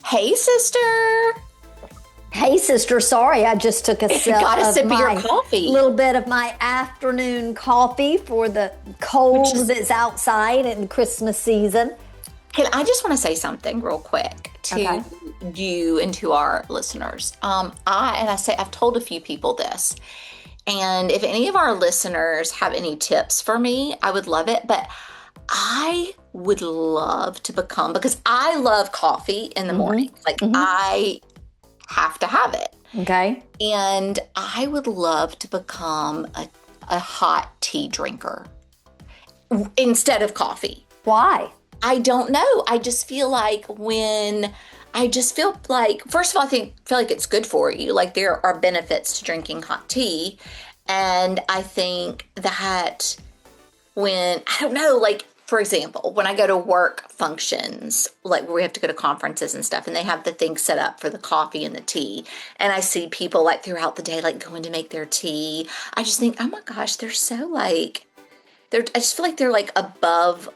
Hey, sister. Hey, sister. Sorry, I just took a sip of your coffee. Little bit of my afternoon coffee for the cold that's outside in Christmas season. I just want to say something real quick to you and to our listeners. I've told a few people this, and if any of our listeners have any tips for me, I would love it. But I would love to become, because I love coffee in the morning. I have to have it. Okay. And I would love to become a hot tea drinker instead of coffee. Why? I don't know. I just feel like first of all, I feel like it's good for you. Like, there are benefits to drinking hot tea. And I think that for example, when I go to work functions, like where we have to go to conferences and stuff, and they have the thing set up for the coffee and the tea, and I see people like throughout the day, like going to make their tea, I just think, oh my gosh, they're so I just feel like they're like above,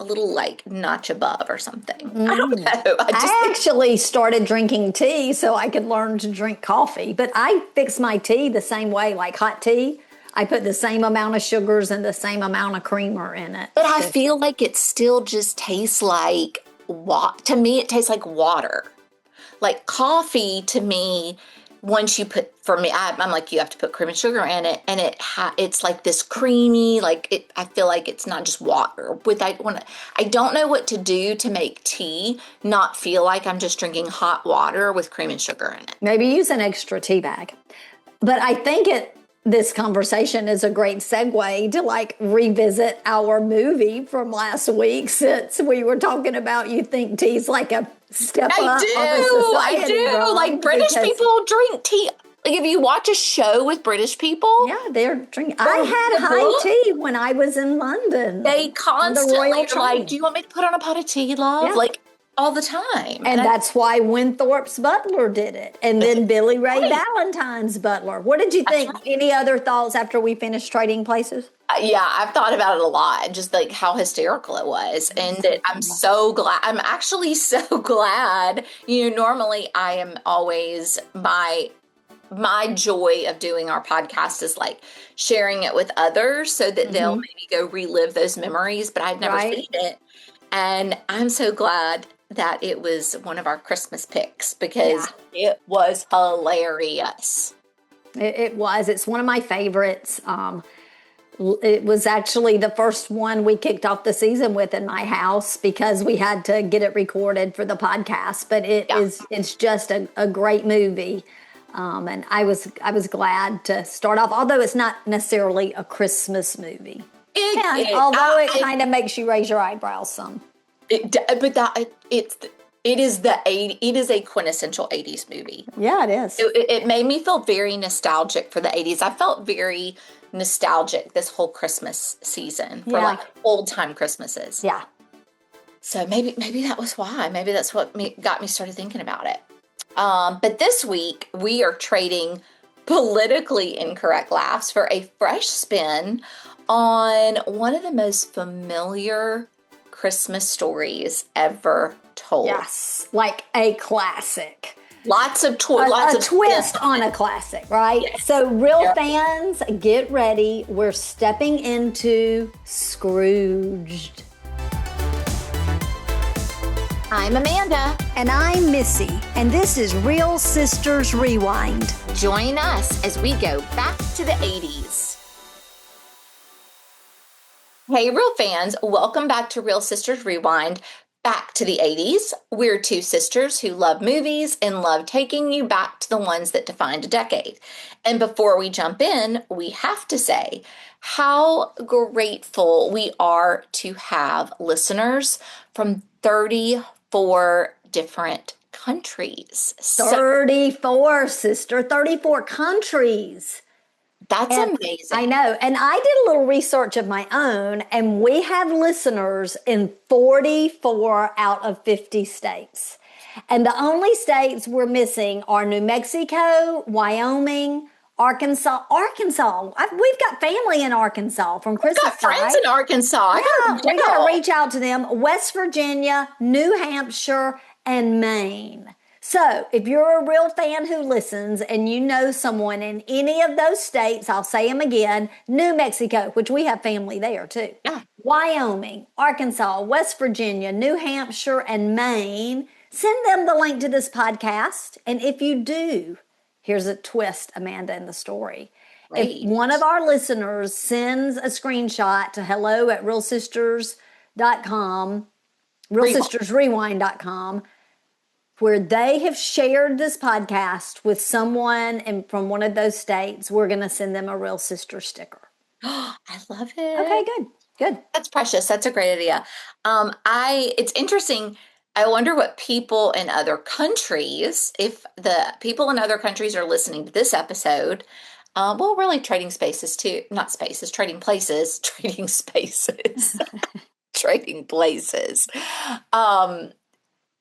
a little like notch above or something. I don't know. I actually started drinking tea so I could learn to drink coffee, but I fix my tea the same way, like hot tea. I put the same amount of sugars and the same amount of creamer in it. But I feel like it still just tastes like, to me, it tastes like water. Like coffee, to me, once you put, for me, I'm like, you have to put cream and sugar in it, and it's like this creamy, I feel like it's not just water. I don't know what to do to make tea not feel like I'm just drinking hot water with cream and sugar in it. Maybe use an extra tea bag. But I think this conversation is a great segue to revisit our movie from last week, since we were talking about you think tea's like a step up on the society. I do. Like, British people drink tea. Like, if you watch a show with British people. Yeah, they're drinking. I had high tea when I was in London. They constantly are like, do you want me to put on a pot of tea, love? Yeah. Like, all the time. And that's why Winthorpe's butler did it. And then Billy Ray Valentine's butler. What did you think? Any other thoughts after we finished Trading Places? Yeah, I've thought about it a lot, just like how hysterical it was. And that I'm so glad. I'm actually so glad. Normally I am always, my joy of doing our podcast is like sharing it with others so that they'll maybe go relive those memories. But I've never seen it. And I'm so glad that it was one of our Christmas picks, because it was hilarious. It was. It's one of my favorites. It was actually the first one we kicked off the season with in my house, because we had to get it recorded for the podcast. But it's just a great movie. And I was glad to start off, although it's not necessarily a Christmas movie. Although it kind of makes you raise your eyebrows some. It is a quintessential 80s movie. Yeah, it is. It made me feel very nostalgic for the 80s. I felt very nostalgic this whole Christmas season for like old time Christmases. Yeah. So maybe that was why. Maybe that's what got me started thinking about it. But this week we are trading politically incorrect laughs for a fresh spin on one of the most familiar Christmas stories ever told. Yes, like a classic. Lots of twist on a classic, right? Yes. So, real fans, get ready. We're stepping into Scrooged. I'm Amanda. And I'm Missy. And this is Real Sisters Rewind. Join us as we go back to the 80s. Hey, real fans, welcome back to Real Sisters Rewind, back to the 80s. We're two sisters who love movies and love taking you back to the ones that defined a decade. And before we jump in, we have to say how grateful we are to have listeners from 34 different countries. 34, sister, 34 countries. That's amazing. I know. And I did a little research of my own, and we have listeners in 44 out of 50 states. And the only states we're missing are New Mexico, Wyoming, Arkansas. We've got family in Arkansas from Christmas. We've got friends in Arkansas. We got to reach out to them. West Virginia, New Hampshire, and Maine. So if you're a real fan who listens and you know someone in any of those states, I'll say them again: New Mexico, which we have family there too, Yeah. Wyoming, Arkansas, West Virginia, New Hampshire, and Maine, send them the link to this podcast. And if you do, here's a twist, Amanda, in the story. If Great. one of our listeners sends a screenshot to hello@realsisters.com, realsistersrewind.com, where they have shared this podcast with someone from one of those states, we're going to send them a Real Sister sticker. I love Okay, it. good. Good. That's precious. That's a great idea. It's interesting. I wonder what people in other countries, if the people in other countries are listening to this episode, well, really trading spaces too, not spaces, trading places, trading spaces, trading places,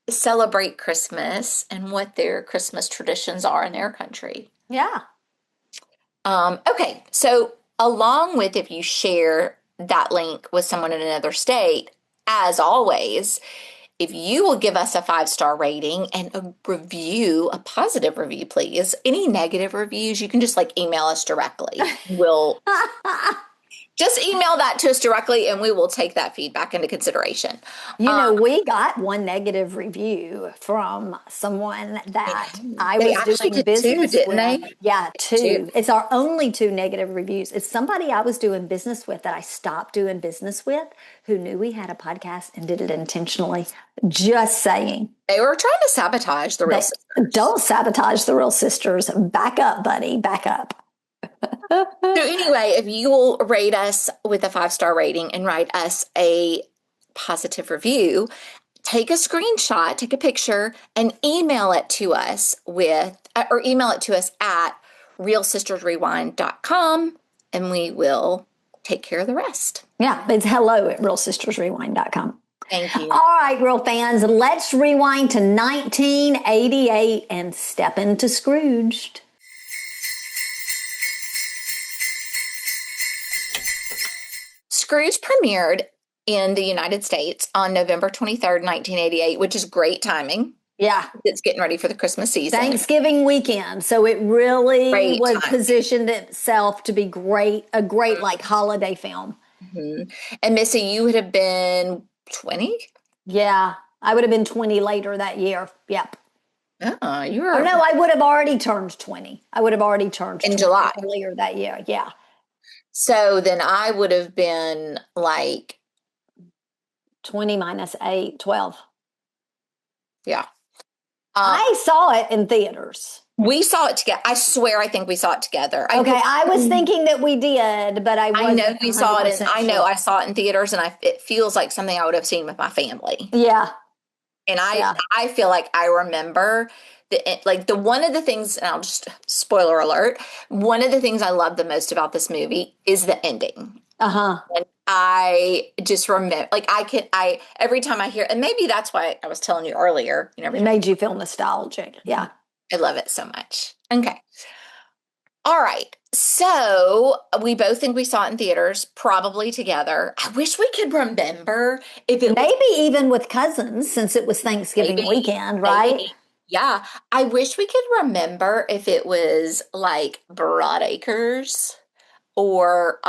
celebrate Christmas and what their Christmas traditions are in their country. Yeah. Okay, so along with if you share that link with someone in another state, as always, if you will give us a 5-star rating and a review, a positive review, please. Any negative reviews, you can just like email us directly. We'll just email that to us directly and we will take that feedback into consideration. We got one negative review from someone that I They was actually doing did two, business didn't with. they? Yeah, Two. two. It's our only two negative reviews. It's somebody I was doing business with that I stopped doing business with, who knew we had a podcast and did it intentionally. Just saying. They were trying to sabotage the Real Sisters. Don't sabotage the Real Sisters. Back up, buddy. Back up. So anyway, if you will rate us with a 5-star rating and write us a positive review, take a screenshot, take a picture, and email it to us at realsistersrewind.com, and we will take care of the rest. Yeah, it's hello@realsistersrewind.com. Thank you. All right, real fans, let's rewind to 1988 and step into Scrooged. Scrooge premiered in the United States on November 23rd, 1988, which is great timing. Yeah. It's getting ready for the Christmas season. Thanksgiving weekend. So it really Great was time. positioned itself to be a great like holiday film. Mm-hmm. And Missy, you would have been 20? Yeah. I would have been 20 later that year. Yep. Oh, you were. Or no, I would have already turned 20. I would have already turned in 20 July earlier that year. Yeah. So then I would have been like 20 minus 8, 12. Yeah. I saw it in theaters. We saw it together. I swear, I think we saw it together. Okay, I was thinking that we did, but I know we saw it. I know sure. I saw it in theaters, and it feels like something I would have seen with my family. Yeah. And I feel like I remember the one of the things, and I'll just spoiler alert, one of the things I love the most about this movie is the ending. And I just remember, every time I hear, and maybe that's why I was telling you earlier, it made you feel nostalgic. Yeah. I love it so much. Okay. All right. So we both think we saw it in theaters, probably together. I wish we could remember if it maybe even with cousins, since it was Thanksgiving weekend, right? Maybe. Yeah. I wish we could remember if it was like Broadacres or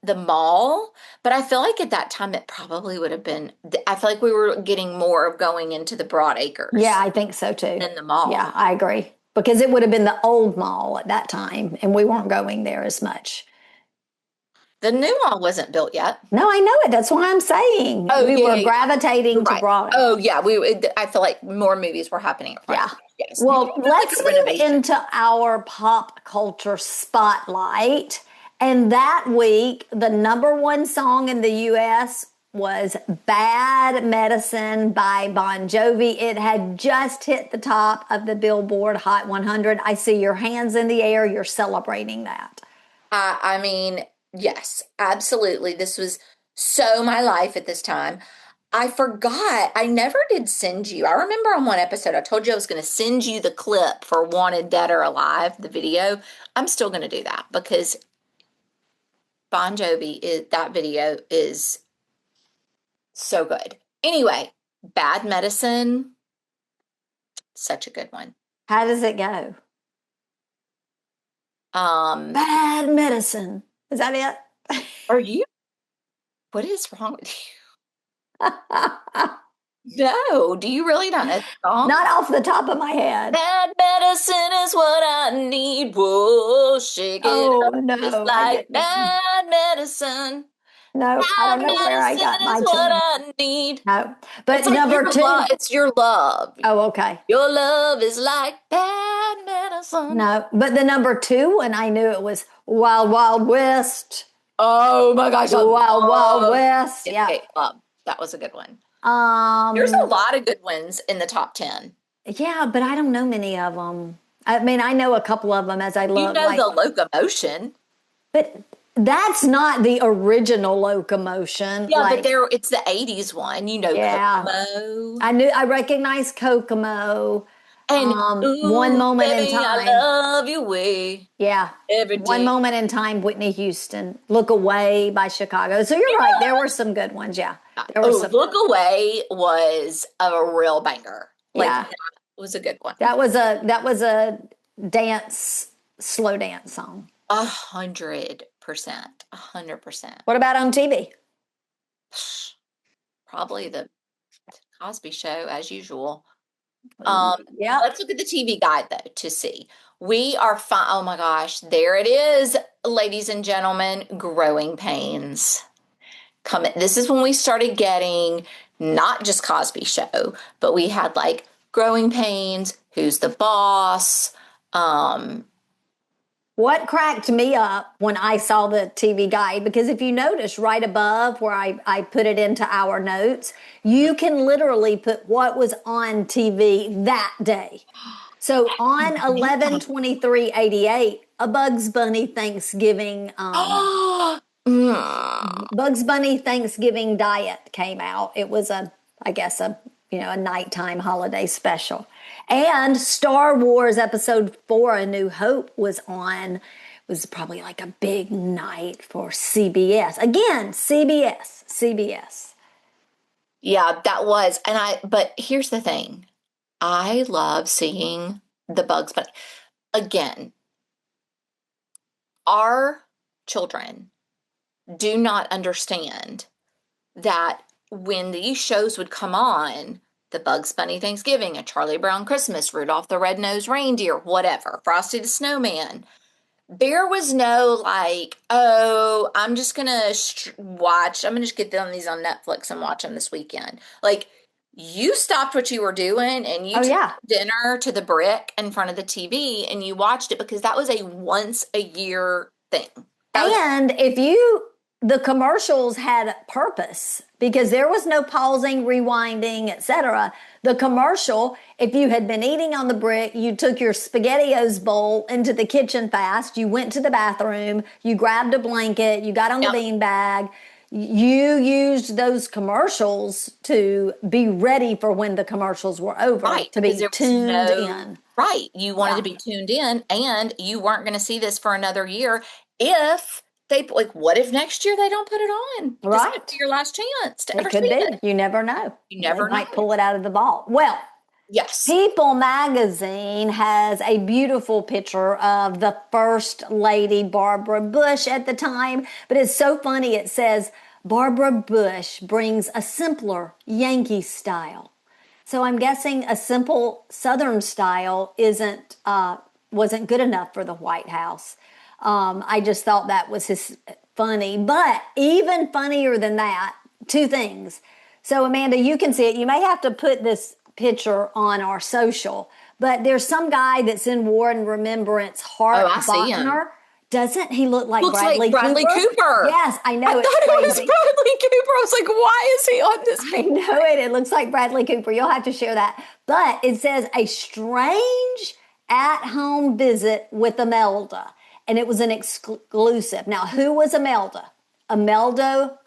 the mall, but I feel like at that time it probably would have been, I feel like we were getting more of going into the Broadacres. Yeah, I think so too. Than the mall. Yeah, I agree. Because it would have been the old mall at that time, and we weren't going there as much. The new mall wasn't built yet. No, I know it. That's why I'm saying we were gravitating to Broadway. Oh, yeah. I feel like more movies were happening. Yeah. Yes. Well, let's move into our pop culture spotlight. And that week, the number one song in the U.S. was Bad Medicine by Bon Jovi. It had just hit the top of the Billboard Hot 100. I see your hands in the air. You're celebrating that. I mean, yes, absolutely. This was so my life at this time. I forgot. I never did send you. I remember on one episode, I told you I was going to send you the clip for Wanted Dead or Alive, the video. I'm still going to do that because Bon Jovi, that video is so good. Anyway, Bad Medicine. Such a good one. How does it go? Bad medicine. Is that it? Are you? What is wrong with you? No, do you really not know the song? Not off the top of my head. Bad medicine is what I need. Whoa, shake it Oh up. It's no, my like goodness. bad medicine. No, I Bad don't know where I got medicine is my what tune. I need. No. It's But like number your love. two. It's your love. Oh, okay. Your love is like bad medicine. No, but the number two one, I knew it was Wild Wild West. Oh my gosh, I Wild Wild love West. Yeah. Escape Club. That was a good one. There's a lot of good ones in the top 10. Yeah, but I don't know many of them. I mean, I know a couple of them as I You look. know Like, the Locomotion. but that's not the original Locomotion. Yeah, like, but it's the 80s one. You know yeah, Kokomo. I recognized Kokomo. And One ooh, moment in baby, I time. love you way Yeah. every One day. moment in time, Whitney Houston. Look Away by Chicago. So you're right. There were some good ones. Yeah. There were Oh, some. Look Away was a real banger. Like Yeah. that was a good one. That was a dance, slow dance song. 100%. 100%. What about on TV? Probably the Cosby Show as usual. Yeah. Let's look at the TV guide though to see. We are fine. Oh my gosh, there it is, ladies and gentlemen. Growing Pains. This is when we started getting not just Cosby Show, but we had like Growing Pains, Who's the Boss? What cracked me up when I saw the TV guide, because if you notice right above where I put it into our notes, you can literally put what was on TV that day. So on 11/23/88, a Bugs Bunny Thanksgiving Diet came out. It was I guess a nighttime holiday special. And Star Wars Episode 4, A New Hope was on. It was probably like a big night for CBS. Again, CBS. Yeah, that was. But here's the thing. I love seeing the Bugs Bunny. Again, our children do not understand that when these shows would come on, the Bugs Bunny Thanksgiving, A Charlie Brown Christmas, Rudolph the Red-Nosed Reindeer, whatever, Frosty the Snowman, there was no like, oh, I'm just gonna watch. I'm gonna just get them these on Netflix and watch them this weekend. Like, you stopped what you were doing and you took dinner to the brick in front of the TV and you watched it because that was a once a year thing. And the commercials had purpose because there was no pausing, rewinding, etc. The commercial, if you had been eating on the brick, you took your SpaghettiOs bowl into the kitchen fast, you went to the bathroom, you grabbed a blanket, you got on the beanbag, you used those commercials to be ready for when the commercials were over, to be tuned in. Right. You wanted to be tuned in, and you weren't going to see this for another year if what if next year they don't put it on? Right. This might be your last chance to ever could see be. it. You never know. You never know. Might pull it out of the vault. Well, yes. People magazine has a beautiful picture of the First Lady Barbara Bush at the time, but it's so funny. It says, Barbara Bush brings a simpler Yankee style. So I'm guessing a simple Southern style wasn't good enough for the White House. I just thought that was funny. But even funnier than that, two things. So Amanda, you can see it. You may have to put this picture on our social, but there's some guy that's in War and Remembrance, Hart Botner. Doesn't he look like Bradley Cooper? Yes, I know. I thought it was Bradley Cooper. I was like, why is he on this? I know it. It looks like Bradley Cooper. You'll have to share that. But it says a strange at-home visit with Imelda. And it was an exclusive. Now, who was Imelda? Imelda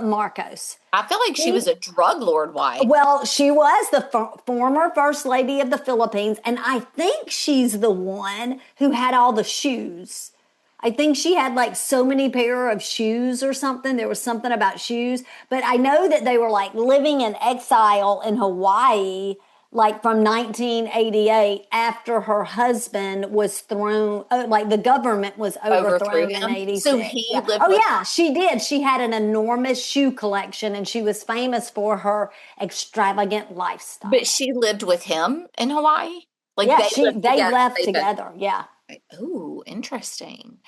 Marcos. I feel like she was a drug lord wife. Well, she was the former First Lady of the Philippines, and I think she's the one who had all the shoes. I think she had like so many pair of shoes or something. There was something about shoes. But I know that they were like living in exile in Hawaii like from 1988 after her husband was thrown, like the government was Overthrew overthrown in him. So 86. he Yeah. lived Oh, with, yeah, she did. She had an enormous shoe collection and she was famous for her extravagant but lifestyle. she lived with him in Hawaii. Like Yeah, they lived they together. left They both. together. Yeah. Ooh, interesting.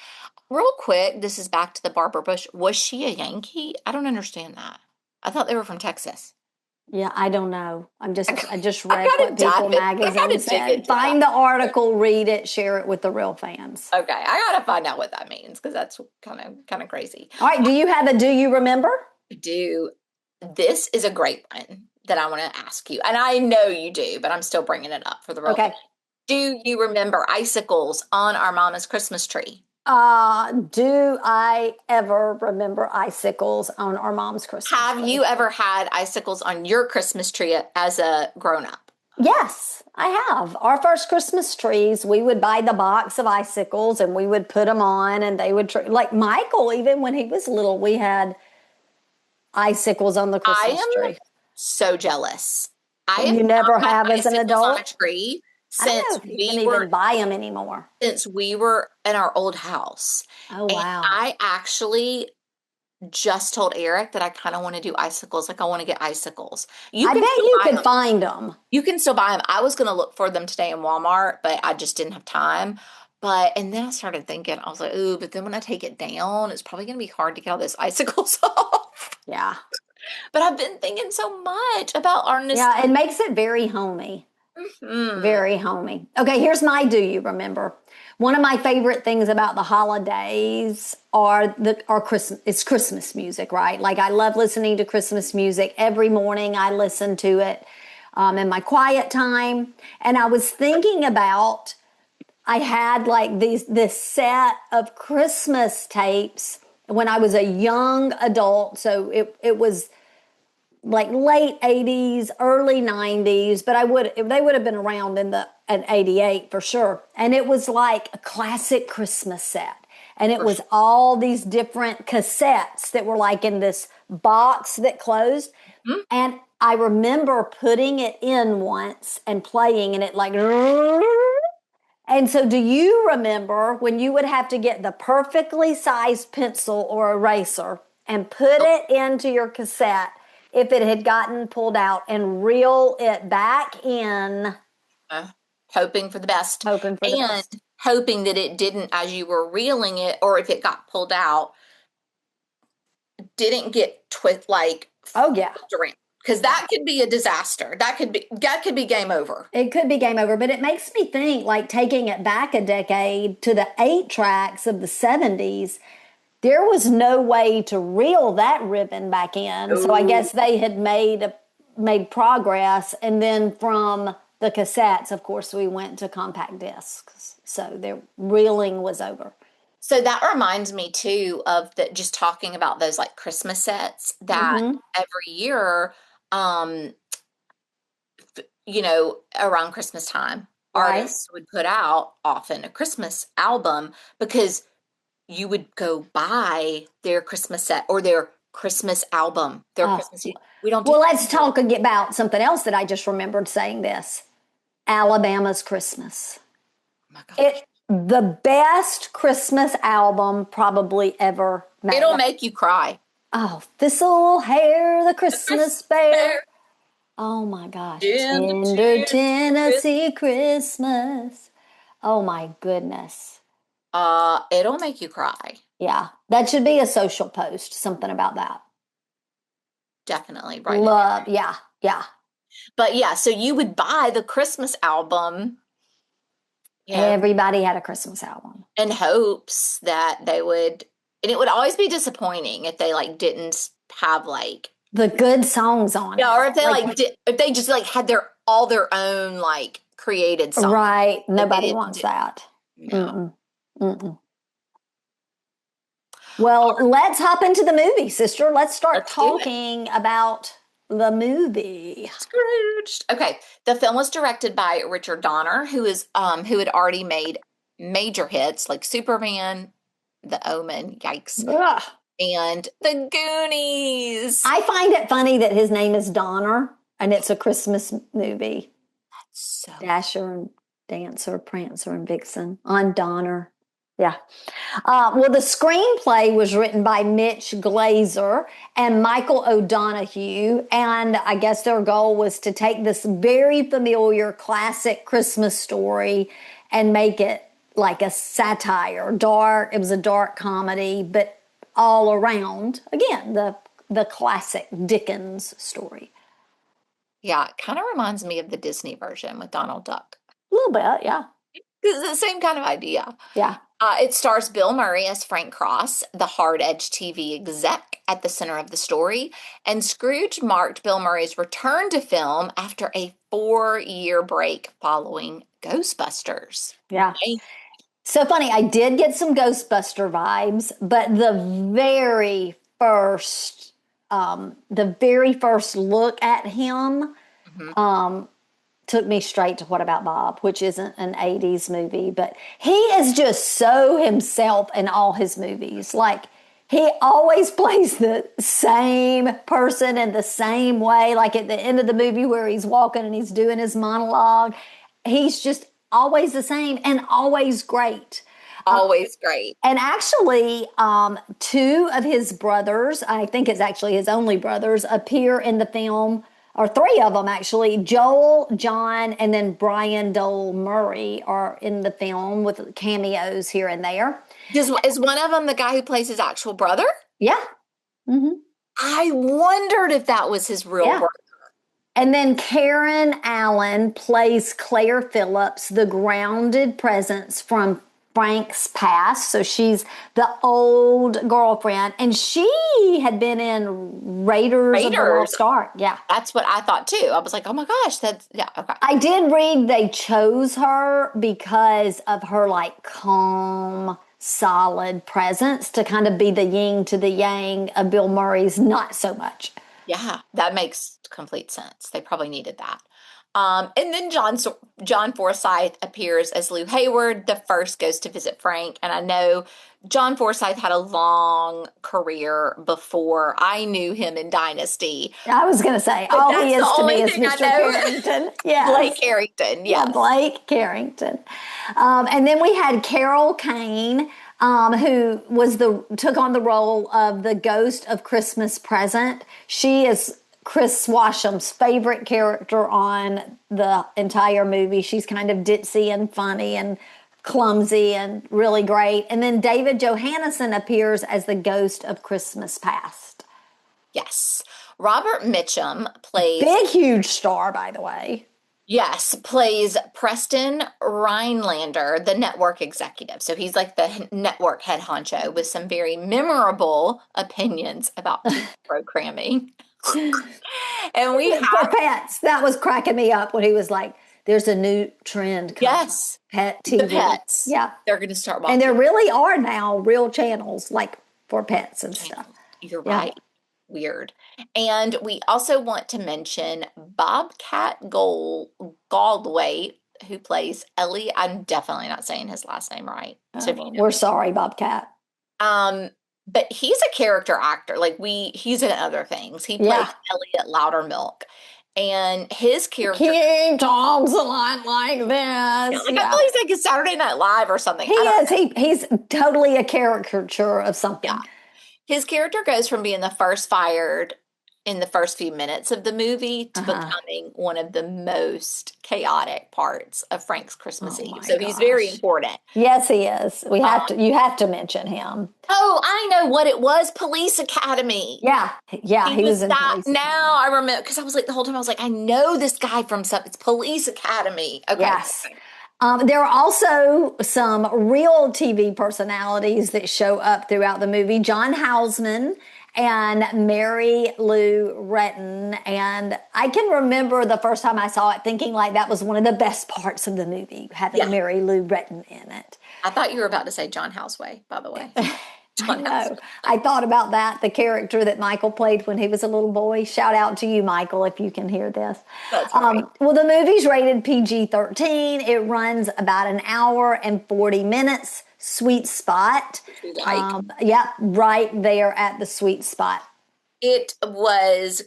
Real quick, this is back to the Barbara Bush. Was she a Yankee? I don't understand that. I thought they were from Texas. Yeah, I don't know. I just I read gotta what People dive in. I magazine gotta dig said. into that. Find the article, read it, share it with the real fans. Okay, I gotta find out what that means because that's kind of crazy. All right, do you have a do you remember? Do this is a great one that I want to ask you, and I know you do, but I'm still bringing it up for the real thing. Okay. Do you remember icicles on our mama's Christmas tree? Do I ever remember icicles on our mom's Christmas Have tree? you ever had icicles on your Christmas tree as a grown up? Yes, I have. Our first Christmas trees, we would buy the box of icicles and we would put them on and they would, like Michael, even when he was little, we had icicles on the I Christmas am tree. so jealous. I have You not never had have as an icicles on a adult? tree I don't since know if you can we even were buy them anymore. in our old house. Oh, And wow. I actually just told Eric that I kind of want to do icicles. Like I want to get icicles. You I can bet still you buy could them. find them. You can still buy them. I was going to look for them today in Walmart, but I just didn't have time. And then I started thinking, I was like, ooh, but then when I take it down, it's probably going to be hard to get all those icicles off. Yeah. But I've been thinking so much about our Yeah, it nostalgia. makes it very homey. Hmm. Very homey. Okay, here's my do you remember. One of my favorite things about the holidays are Christmas. It's Christmas music, right? Like I love listening to Christmas music. Every morning I listen to it in my quiet time. And I was thinking about I had like this set of Christmas tapes when I was a young adult. So it was like late 80s, early 90s, but they would have been around in the at 88 for sure. And it was like a classic Christmas set. And it was all these different cassettes that were like in this box that closed. Hmm? And I remember putting it in once and playing and it like and so do you remember when you would have to get the perfectly sized pencil or eraser and put Nope. it into your cassette if it had gotten pulled out and reel it back in, Uh, hoping for the best hoping for the and best? hoping that it didn't, as you were reeling it, or if it got pulled out, didn't get like Oh yeah. around. Because that could be a disaster. That could be game over. It could be game over, but it makes me think like taking it back a decade to the 8 tracks of the 70s. There was no way to reel that ribbon back in. So I Oh. guess they had made progress. And then from the cassettes, of course, we went to compact discs. So their reeling was over. So that reminds me too of that just talking about those like Christmas sets that Mm-hmm. every year, um, around Christmas time, Right? artists would put out often a Christmas album because you would go buy their Christmas set or their Christmas album, their Uh, Christmas. We don't do well, that let's anymore. talk about something else that I just remembered saying this. Alabama's Christmas. Oh my gosh. It the best Christmas album probably ever made. It'll make you cry. Oh, this'll hair the The Christmas Christmas bear. bear Oh my gosh. in the Tender Christmas. Tennessee Christmas. Oh my goodness. It'll make you cry. Yeah. That should be a social post, something about that. Definitely, right. Love. Yeah. Yeah. But yeah, so you would buy the Christmas album, you know, Everybody had a Christmas album. in hopes that they would, and it would always be disappointing if they like didn't have like, The good songs on yeah, it. or if they Like, if they just like had their own like created song right. that they Nobody didn't wants do. that. No. Mm-mm. Mm-mm. Well, let's hop into the movie, sister. Let's start Let's do it. talking about the movie. Scrooged. Okay, the film was directed by Richard Donner, who had already made major hits like Superman, The Omen, yikes, Ugh. and The Goonies. I find it funny that his name is Donner and it's a Christmas movie. So Dasher and Dancer, Prancer and Vixen on Donner. Yeah. Well, the screenplay was written by Mitch Glazer and Michael O'Donoghue. And I guess their goal was to take this very familiar classic Christmas story and make it like a satire, dark. It was a dark comedy, but all around, again, the classic Dickens story. yeah, it kind of reminds me of the Disney version with Donald Duck. A little bit, yeah. It's the same kind of idea. Yeah. It stars Bill Murray as Frank Cross, the hard-edged TV exec at the center of the story, and Scrooge marked Bill Murray's return to film after a 4-year break following Ghostbusters. Yeah. So funny. I did get some Ghostbuster vibes, but the very first look at him took me straight to What About Bob, which isn't an 80s movie, but he is just so himself in all his movies. Like, he always plays the same person in the same way. Like at the end of the movie where he's walking and he's doing his monologue, he's just always the same and always great. Always great. And actually, two of his brothers, I think it's actually his only brothers, appear in the film, or three of them actually. Joel, John, and then Brian Dole Murray are in the film with cameos here and there. Is one of them the guy who plays his actual brother? Yeah. Mm-hmm. I wondered if that was his real brother. And then Karen Allen plays Claire Phillips, the grounded presence from Frank's past. So she's the old girlfriend, and she had been in Raiders of the Lost Ark. Yeah. That's what I thought too. I was like, oh my gosh, okay. I did read they chose her because of her like calm, solid presence to kind of be the yin to the yang of Bill Murray's not so much. Yeah, that makes complete sense. They probably needed that. And then John Forsythe appears as Lou Hayward, the first goes to visit Frank. And I know John Forsythe had a long career before I knew him in Dynasty. I was going to say, all he is to me is Mr. Carrington. Yes. Blake Carrington, yeah. Blake Carrington. And then we had Carol Kane, who took on the role of the ghost of Christmas Present. She is Chris Washam's favorite character on the entire movie. She's kind of ditzy and funny and clumsy and really great. And then David Johannesson appears as the ghost of Christmas Past. Yes. Robert Mitchum plays... Big, huge star, by the way. Yes, plays Preston Rhinelander, the network executive. So he's like the network head honcho with some very memorable opinions about programming. And for pets, that was cracking me up when he was like, there's a new trend coming. Yes, pet TV. The pets. Yeah, they're going to start watching. And there really are now real channels like for pets and stuff. You're right. Weird. And we also want to mention Bobcat Goldthwait, who plays Ellie. I'm definitely not saying his last name right. So we're sorry, Bobcat. But he's a character actor. Like he's in other things. He plays Elliot Loudermilk. And his character... He talks a lot like this. I feel he's like a Saturday Night Live or something. He is. He's totally a caricature of something. Yeah. His character goes from being the first fired in the first few minutes of the movie to becoming one of the most chaotic parts of Frank's Christmas Eve. So he's very important. Yes, he is. You have to mention him. Oh, I know what it was. Police Academy. Yeah. He was in that. Now I remember, because I was like, the whole time I was like, I know this guy from something. It's Police Academy. Okay. Yes. There are also some real TV personalities that show up throughout the movie. John Houseman and Mary Lou Retton. And I can remember the first time I saw it thinking like that was one of the best parts of the movie, having Mary Lou Retton in it. I thought you were about to say John Houseway, by the way. I know. I thought about that, the character that Michael played when he was a little boy. Shout out to you, Michael, if you can hear this. That's right. Well, the movie's rated PG-13. It runs about an hour and 40 minutes. Sweet spot. Like. Right there at the sweet spot. It was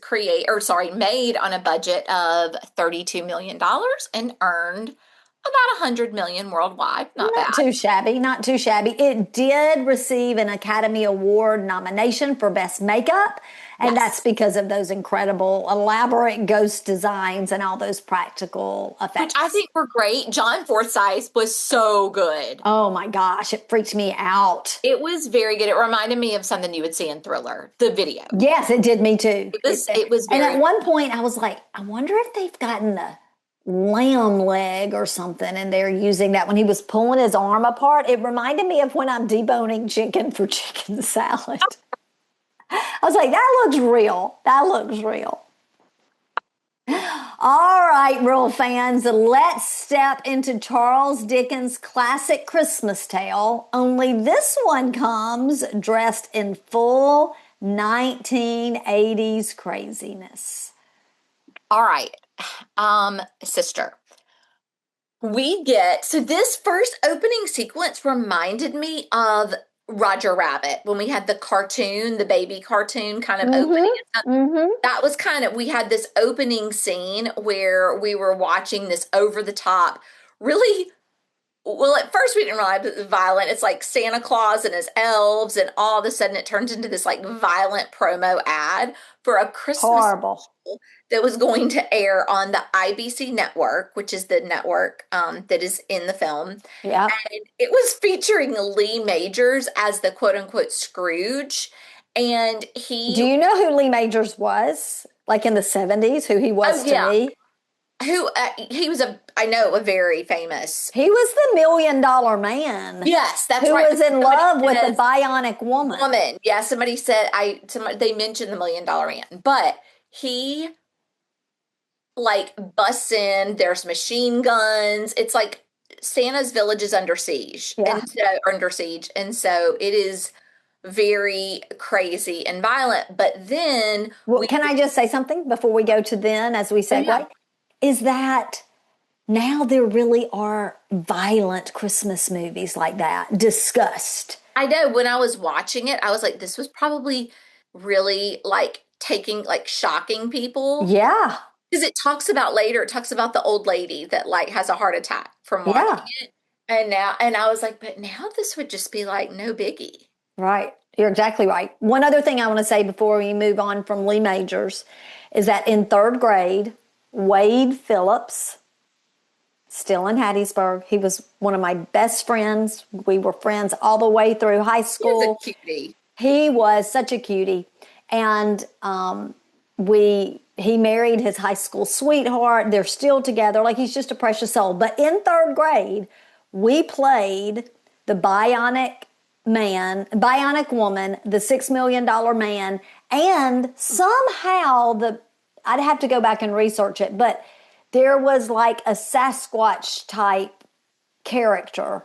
made on a budget of $32 million dollars and earned about 100 million worldwide. Not Not bad. too shabby, not too shabby. It did receive an Academy Award nomination for Best Makeup, and that's Yes. because of those incredible, elaborate ghost designs and all those practical Which I effects. think were great. John Forsythe was so good. Oh my gosh, it freaked me out. It was very good. It reminded me of something you would see in Thriller, the video. Yes, it did me too. It was And at very one point, I was like, I wonder if they've gotten a lamb leg or something and they're using that when he was pulling his arm apart. It reminded me of when I'm deboning chicken for chicken salad. I was like, that looks real. That looks real. All right, real fans, let's step into Charles Dickens' classic Christmas tale. Only this one comes dressed in full 1980s craziness. all right. Sister. So this first opening sequence reminded me of Roger Rabbit when we had the cartoon, the baby cartoon kind of opening. Mm-hmm. Mm-hmm. That was we had this opening scene where we were watching this over the top, really. Well, at first we didn't realize it was violent. It's like Santa Claus and his elves, and all of a sudden it turns into this like violent promo ad for a Christmas Horrible. special that was going to air on the IBC network, which is the network that is in the film. Yep. And it was featuring Lee Majors as the quote unquote Scrooge. And Do you know who Lee Majors was? Like in the 70s, who he was oh to yeah, me? he was I know, a very famous. He was the $1 million man. Yes, that's who right. was in Somebody love with says, the bionic woman. Yeah, somebody said they mentioned the $1 million man, but he like busts in, there's machine guns. It's like Santa's village is under siege. Yeah. And so it is very crazy and violent. But then Well, can I just say something before we go to then as we oh, segue? yeah. Is that now there really are violent Christmas movies like that discussed. I know when I was watching it, I was like, this was probably really like shocking people. Yeah. Because it talks about the old lady that like has a heart attack from watching Yeah. it. And I was like, but now this would just be like no biggie. Right. You're exactly right. One other thing I want to say before we move on from Lee Majors is that in third grade, Wade Phillips, still in Hattiesburg, he was one of my best friends. We were friends all the way through high school. He's a cutie. He was such a cutie. And he married his high school sweetheart. They're still together. Like he's just a precious soul. But in third grade, we played the bionic woman, the $6 million man, and somehow I'd have to go back and research it, but there was like a Sasquatch type character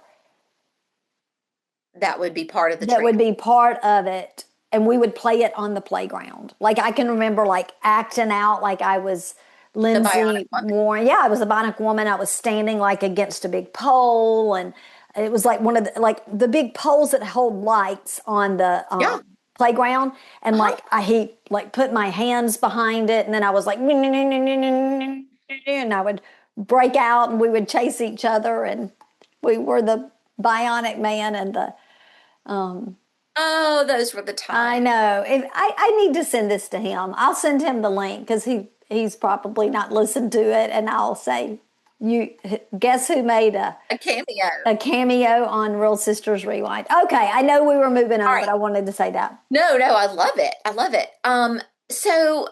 That would be part of the that training. would be part of it, and we would play it on the playground. Like I can remember like acting out like I was Lindsay Warren. Yeah, I was a bionic woman. I was standing like against a big pole, and it was like one of the big poles that hold lights on the playground. And he put my hands behind it, and then I was like, and I would break out, and we would chase each other, and we were the bionic man and the. Oh, those were the times. I know. And I need to send this to him. I'll send him the link because he's probably not listened to it, and I'll say, you guess who made a cameo on Real Sisters Rewind. Okay, I know we were moving on, but I wanted to say that. No, I love it. I love it. So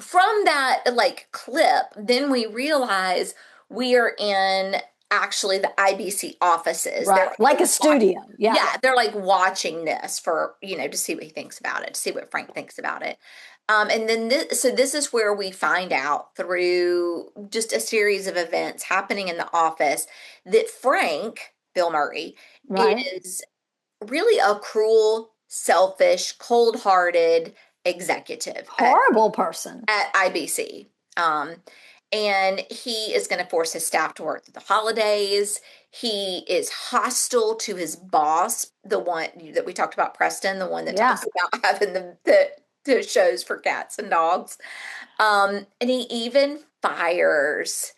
from that like clip, then we realize we are in actually the IBC offices. Right. Like a studio. Yeah, they're like watching this for, to see what he thinks about it, to see what Frank thinks about it. And then this is where we find out through just a series of events happening in the office that Frank, Bill Murray, is really a cruel, selfish, cold-hearted executive. Horrible person. At IBC. And he is going to force his staff to work through the holidays. He is hostile to his boss, the one that we talked about, Preston, the one that talks about having the to shows for cats and dogs. And he even fires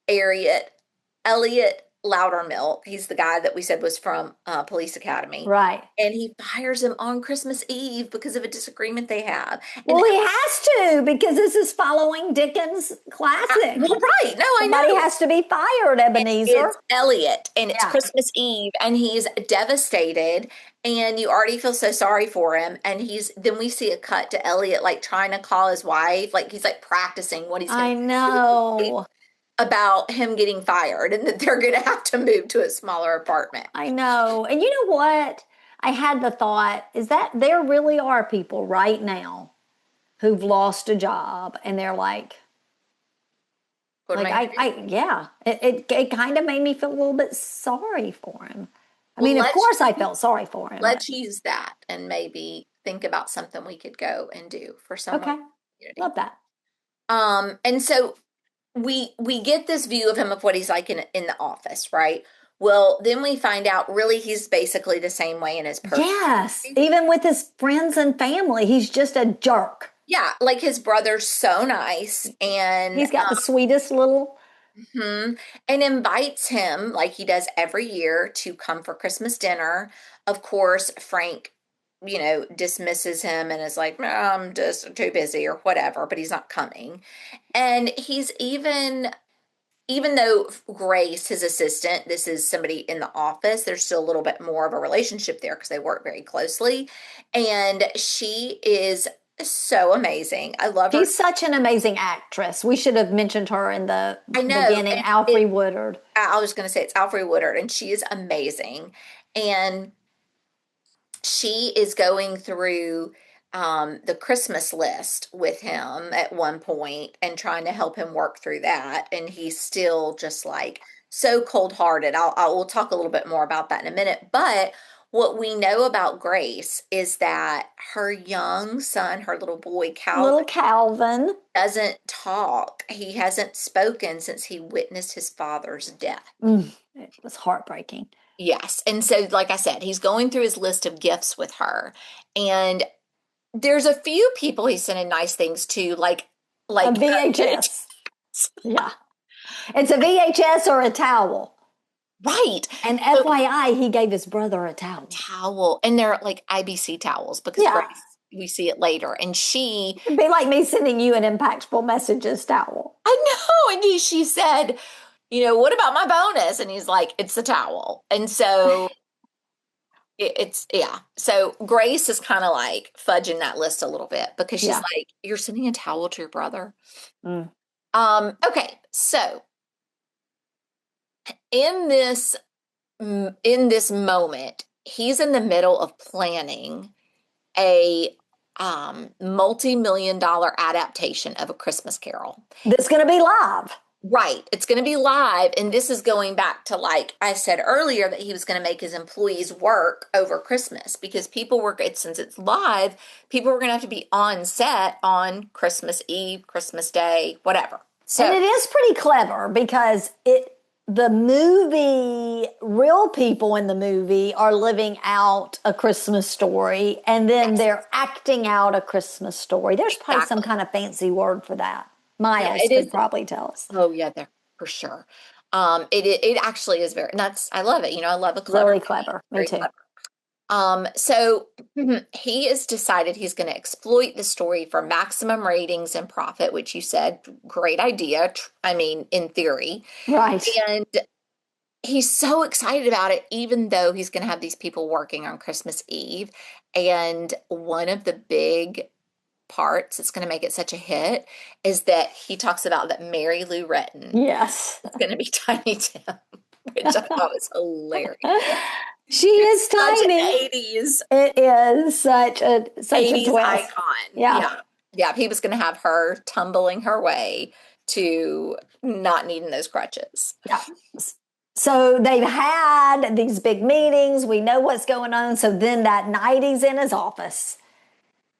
Elliot Loudermilk. He's the guy that we said was from Police Academy. Right. And he fires him on Christmas Eve because of a disagreement they have. Well, And he has to because this is following Dickens' classic. well, right. No, I know. Somebody has to be fired, Ebenezer. It's Elliot, and it's Yeah. Christmas Eve, and he's devastated, and you already feel so sorry for him. And then we see a cut to Elliot like trying to call his wife, like he's like practicing what he's I going to know. about him getting fired and that they're going to have to move to a smaller apartment. I know. And you know what? I had the thought is that there really are people right now who've lost a job and they're like, yeah, it kind of made me feel a little bit sorry for him. I mean, of course I felt sorry for him. Let's use that and maybe think about something we could go and do for someone. Okay. Love that. And so we get this view of him of what he's like in the office, right? Well, then we find out really he's basically the same way in his personal Yes, even with his friends and family, he's just a jerk. Yeah, like his brother's so nice, and he's got the sweetest little. And invites him like he does every year to come for Christmas dinner. Of course, Frank, dismisses him and is like, "No, I'm just too busy or whatever," but he's not coming. And he's even though Grace, his assistant, this is somebody in the office, there's still a little bit more of a relationship there because they work very closely. And she is so amazing. I love her. She's such an amazing actress. We should have mentioned her in the beginning. Alfre Woodard. I was going to say it's Alfre Woodard, and she is amazing. And she is going through the Christmas list with him at one point and trying to help him work through that. And he's still just like so cold-hearted. We'll talk a little bit more about that in a minute. But what we know about Grace is that her young son, her little boy, Calvin, doesn't talk. He hasn't spoken since he witnessed his father's death. It was heartbreaking. Yes. And so, like I said, he's going through his list of gifts with her. And there's a few people he's sending nice things to, like a VHS. Yeah. It's a VHS or a towel. Right. And FYI, he gave his brother a towel. And they're like IBC towels because Grace, we see it later. And it'd be like me sending you an Impactful Messages towel. I know. And she said, what about my bonus? And he's like, it's the towel. And so So Grace is kind of like fudging that list a little bit because she's like, you're sending a towel to your brother. Okay. So in this moment, he's in the middle of planning a multi-million-dollar adaptation of A Christmas Carol. That's going to be live. Right. It's going to be live. And this is going back to, like I said earlier, that he was going to make his employees work over Christmas because since it's live, people were going to have to be on set on Christmas Eve, Christmas Day, whatever. So, and it is pretty clever because real people in the movie are living out a Christmas story and then they're acting out a Christmas story. There's probably some kind of fancy word for that. Miles could probably tell us. Oh yeah, there for sure. It actually is I love it. I love a clever. Really clever. Me too. Clever. So he has decided he's going to exploit the story for maximum ratings and profit, which you said, great idea. I mean, in theory. Right. And he's so excited about it, even though he's going to have these people working on Christmas Eve. And one of the big parts that's going to make it such a hit is that he talks about that Mary Lou Retton is going to be Tiny Tim, which I thought was hilarious. She is tiny. Such an 80s. It is such a 80s twist. Icon. Yeah. He was going to have her tumbling her way to not needing those crutches. Yeah. So they've had these big meetings. We know what's going on. So then that night he's in his office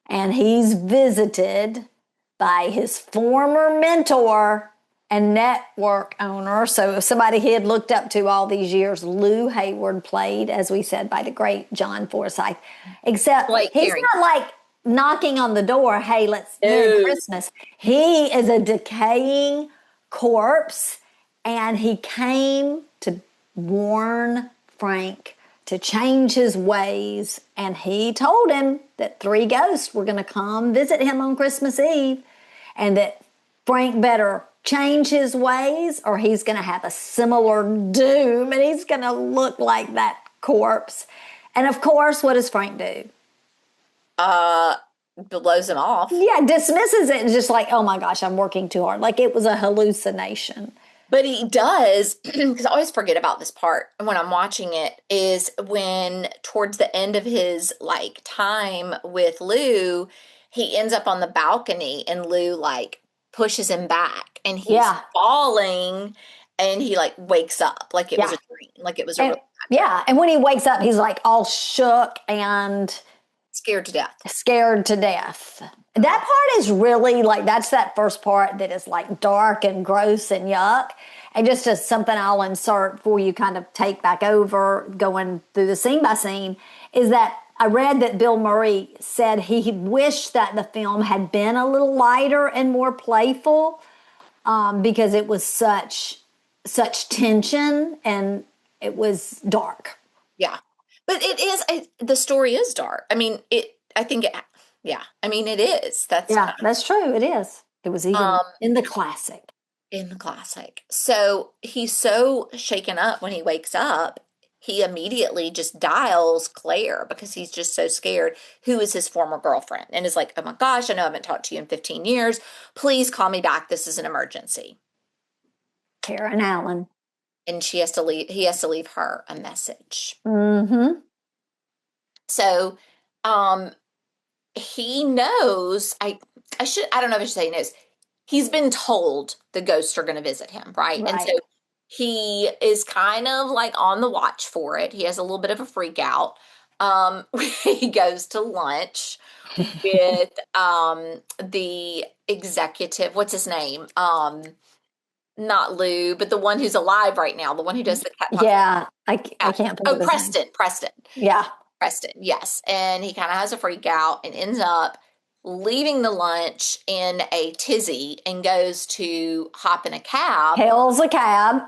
and he's visited by his former mentor and network owner. So somebody he had looked up to all these years. Lou Hayward, played, as we said, by the great John Forsythe. Except he's not like knocking on the door, hey, let's Merry No. Christmas. He is a decaying corpse, and he came to warn Frank to change his ways. And he told him that three ghosts were going to come visit him on Christmas Eve, and that Frank better change his ways or he's going to have a similar doom and he's going to look like that corpse. And of course, what does Frank do? Uh, Blows him off. Yeah, dismisses it and just like, oh my gosh, I'm working too hard. Like it was a hallucination. But he does, because I always forget about this part when I'm watching it, is when towards the end of his like time with Lou, he ends up on the balcony and Lou like pushes him back and he's Yeah. falling and he like wakes up like it was Yeah. a dream, like it was a And, real yeah. And when he wakes up, he's like all shook and scared to death. scared to death. That part is really like, that's that first part that is like dark and gross and yuck. And just as something I'll insert before you kind of take back over going through the scene by scene is that I read that Bill Murray said he wished that the film had been a little lighter and more playful because it was such tension and it was dark. Yeah. But the story is dark. I mean, I think yeah, I mean, it is. Yeah, that's true. It is. It was even in the classic. In the classic. So he's so shaken up when he wakes up, he immediately just dials Claire because he's just so scared, who is his former girlfriend, and is like, oh my gosh, I know I haven't talked to you in 15 years. Please call me back. This is an emergency. Karen Allen. And he has to leave her a message. Mm-hmm. So he knows, I don't know if I should say he knows. He's been told the ghosts are going to visit him, right? And so he is kind of like on the watch for it. He has a little bit of a freak out. He goes to lunch with the executive, what's his name? Not Lou, but the one who's alive right now, the one who does the cat talk. Yeah, I can't think of his Preston. name. Preston. Yeah. Preston, yes. And he kind of has a freak out and ends up leaving the lunch in a tizzy and goes to hop in a cab. Hails a cab.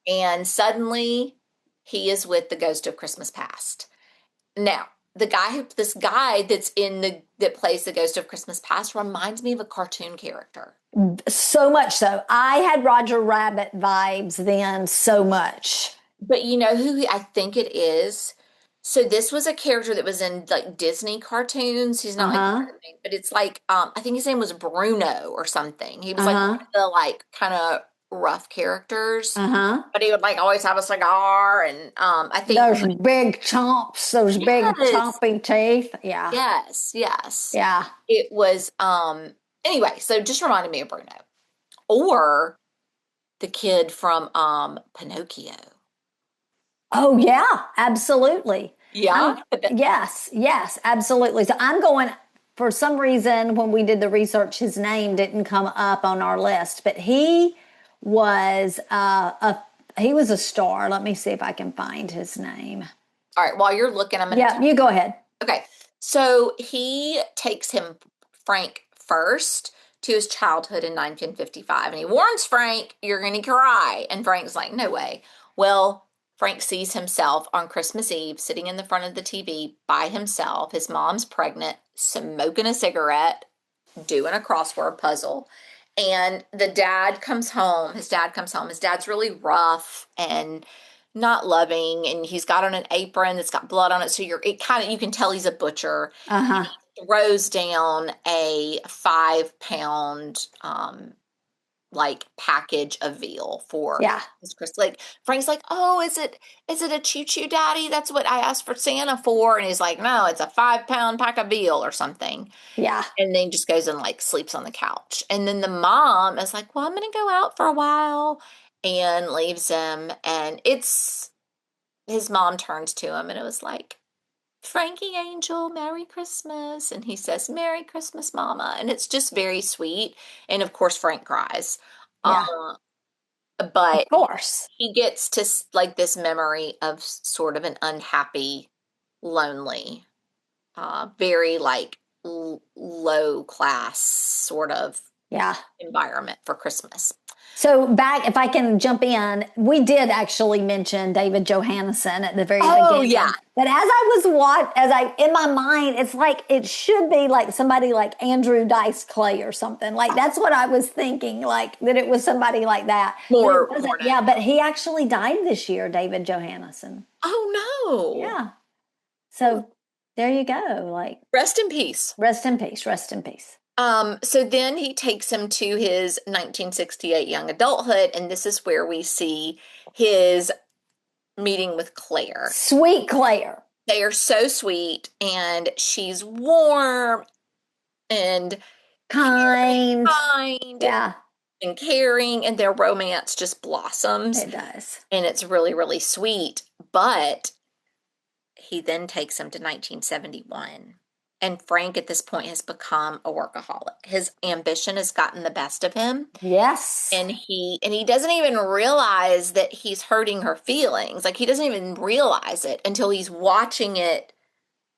And suddenly he is with the ghost of Christmas past. Now, this guy that plays the ghost of Christmas past reminds me of a cartoon character. So much so. I had Roger Rabbit vibes then so much. But you know who I think it is? So this was a character that was in like Disney cartoons. He's not like, but it's like I think his name was Bruno or something. He was like one of the like kind of rough characters, but he would like always have a cigar, and I think those big chomps, those big chomping teeth. Yeah. Yes. Yeah. It was anyway. So just reminded me of Bruno, or the kid from Pinocchio. Oh, yeah, absolutely. Yeah. Yes, absolutely. So I'm going, for some reason, when we did the research, his name didn't come up on our list, but he was a star. Let me see if I can find his name. All right. While you're looking, I'm going to. You go ahead. Okay. So he takes Frank first to his childhood in 1955, and he warns Frank, "You're going to cry." And Frank's like, "No way." Well, Frank sees himself on Christmas Eve sitting in the front of the TV by himself. His mom's pregnant, smoking a cigarette, doing a crossword puzzle. And the dad comes home. His dad comes home. His dad's really rough and not loving, and he's got on an apron that's got blood on it. So you can tell he's a butcher. He throws down a 5-pound like package of veal for his Chris. Like Frank's like, "Oh, is it a choo-choo, Daddy? That's what I asked for Santa for." And he's like, "No, it's a 5-pound pack of veal or something." Yeah. And then just goes and like sleeps on the couch. And then the mom is like, "Well, I'm going to go out for a while," and leaves him. And his mom turns to him and it was like, "Frankie Angel, Merry Christmas." And he says, "Merry Christmas, Mama." And it's just very sweet. And of course, Frank cries. Yeah. But of course, he gets to like this memory of sort of an unhappy, lonely, very like low class sort of Yeah. environment for Christmas. So back, if I can jump in, we did actually mention David Johannesson at the very Oh yeah. beginning. But as I was in my mind, it's like it should be like somebody like Andrew Dice Clay or something. Like that's what I was thinking, like that it was somebody like that. But it More wasn't. known. Yeah, but he actually died this year, David Johannesson. Oh no. Yeah. So there you go. Like Rest in peace. rest in peace. Rest in peace. So then he takes him to his 1968 young adulthood, and this is where we see his meeting with Claire. Sweet Claire. They are so sweet, and she's warm and Kind. kind Yeah, and caring, and their romance just blossoms, it does. and it's really, really sweet. But he then takes him to 1971. And Frank at this point has become a workaholic. His ambition has gotten the best of him. Yes. And he doesn't even realize that he's hurting her feelings. Like he doesn't even realize it until he's watching it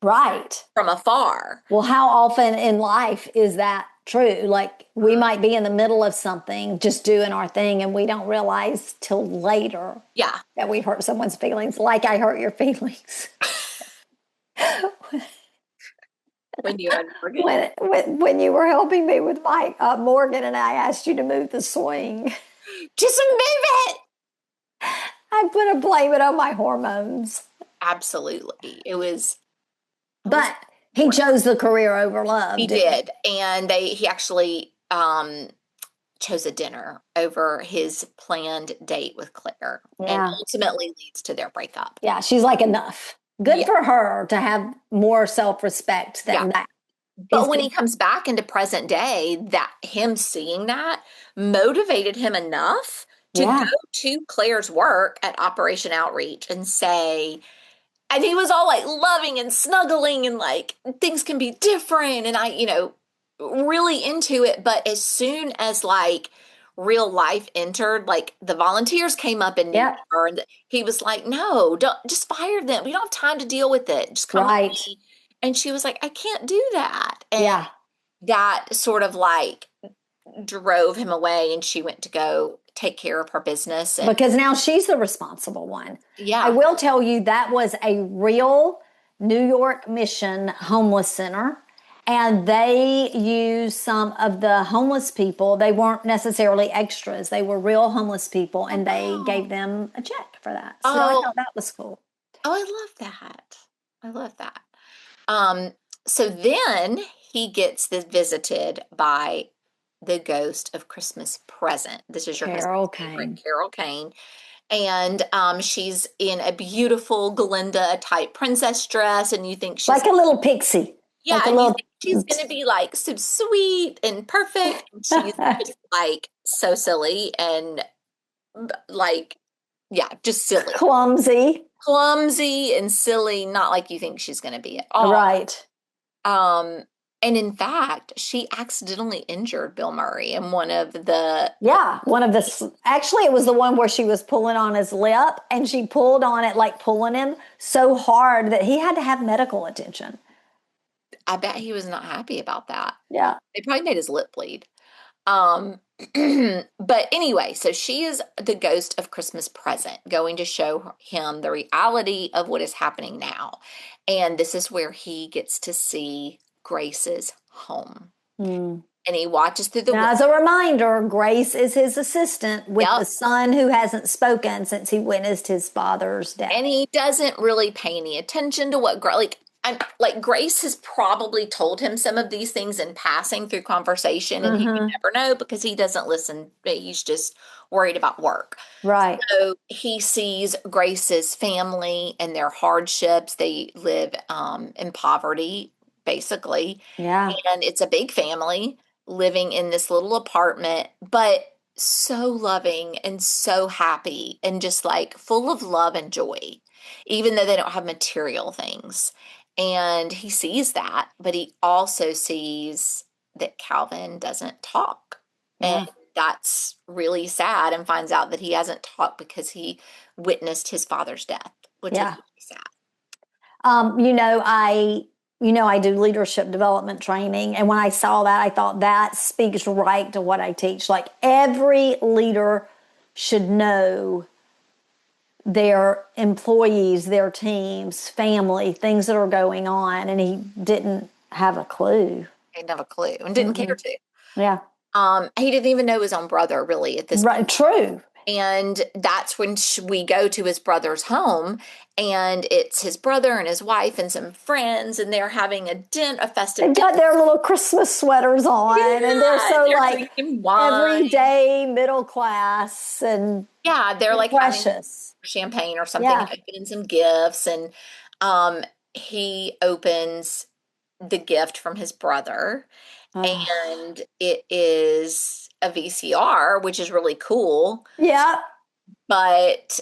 Right. from afar. Well, how often in life is that true? Like we might be in the middle of something, just doing our thing, and we don't realize till later Yeah. that we hurt someone's feelings, like I hurt your feelings. When you unforgettable. When you were helping me with my Morgan and I asked you to move the swing, Just move it. I put a blame it on my hormones. Absolutely. It was But he chose the career over love. he did. And he actually chose a dinner over his planned date with Claire. And Yeah. ultimately leads to their breakup. Yeah, she's like, enough. Good Yeah. for her to have more self-respect than Yeah. that. But when he comes back into present day, that him seeing that motivated him enough to Yeah. go to Claire's work at Operation Outreach and say, and he was all like loving and snuggling and like things can be different. And I, really into it. But as soon as like real life entered, like the volunteers came up and needed her, and he was like, no, don't just fire them. We don't have time to deal with it. Just come with me. And she was like, I can't do that. And that sort of like drove him away, and she went to go take care of her business. And, because now she's the responsible one. yeah. I will tell you that was a real New York Mission homeless center. And they used some of the homeless people. They weren't necessarily extras. They were real homeless people, and they gave them a check for that. So I thought that was cool. Oh, I love that. I love that. So then he gets visited by the ghost of Christmas Present. This is your Carol favorite, Kane. Carol Kane. And she's in a beautiful Glinda type princess dress, and you think she's like a little pixie. Yeah, like and you think she's gonna be like so sweet and perfect, and she's just like so silly and like, yeah, just silly. Clumsy and silly, not like you think she's gonna be at all. Right. And in fact, she accidentally injured Bill Murray in one of the actually it was the one where she was pulling on his lip, and she pulled on it, like pulling him so hard that he had to have medical attention. I bet he was not happy about that. Yeah. They probably made his lip bleed. But anyway, so she is the ghost of Christmas Present, going to show him the reality of what is happening now. And this is where he gets to see Grace's home. And he watches through the now, as a reminder, Grace is his assistant with the son who hasn't spoken since he witnessed his father's death. And he doesn't really pay any attention to what, like Grace has probably told him some of these things in passing through conversation, and he would never know because he doesn't listen. He's just worried about work. Right. So he sees Grace's family and their hardships. They live in poverty, basically. Yeah. And it's a big family living in this little apartment, but so loving and so happy and just like full of love and joy, even though they don't have material things. And he sees that, but he also sees that Calvin doesn't talk. And that's really sad, and finds out that he hasn't talked because he witnessed his father's death, which is really sad. I do leadership development training. And when I saw that, I thought that speaks right to what I teach. Like every leader should know their employees, their teams, family, things that are going on. And he didn't have a clue. He didn't have a clue and didn't care to. Yeah. He didn't even know his own brother really at this point. Right. True. And that's when we go to his brother's home, and it's his brother and his wife and some friends, and they're having a festive They've dinner. got their little Christmas sweaters on, and they're so they're like drinking wine. everyday middle class and Yeah, they're like having precious. champagne or something, Yeah. and opening some gifts, and he opens the gift from his brother, Oh. and it is a VCR, which is really cool. Yeah. But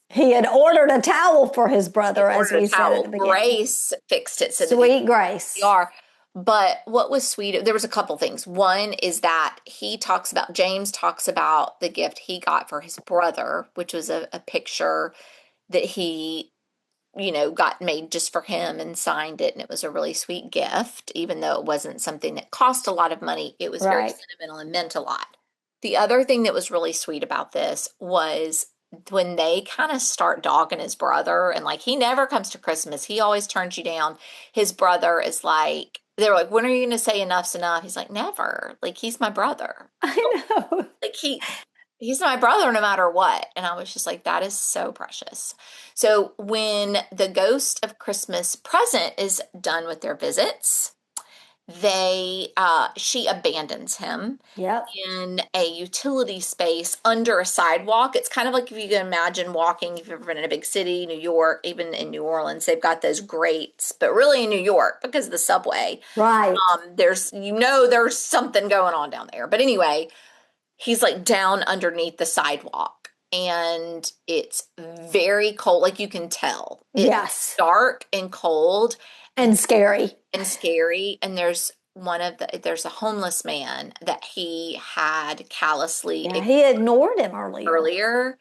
He had ordered a towel for his he brother, as ordered we a said at towel. the beginning. Grace fixed it so that Sweet Grace. VCR. But what was sweet, there was a couple things. One is that James talks about the gift he got for his brother, which was a picture that he got made just for him and signed it. And it was a really sweet gift, even though it wasn't something that cost a lot of money. It was very Right. sentimental and meant a lot. The other thing that was really sweet about this was when they kind of start dogging his brother, and like he never comes to Christmas. He always turns you down. His brother is like, they're like, when are you going to say enough's enough? He's like, never. Like, he's my brother. I know. Like he's my brother no matter what. And I was just like, that is so precious. So when the ghost of Christmas present is done with their visits, she abandons him Yep. in a utility space under a sidewalk. It's kind of like if you can imagine walking, if you've ever been in a big city, New York, even in New Orleans, they've got those grates, but really in New York, because of the subway, Right. there's something going on down there. But anyway, he's like down underneath the sidewalk, and it's very cold. Like you can tell Yes. dark and cold And scary. and scary. And there's a homeless man that he had callously Yeah. He ignored him earlier.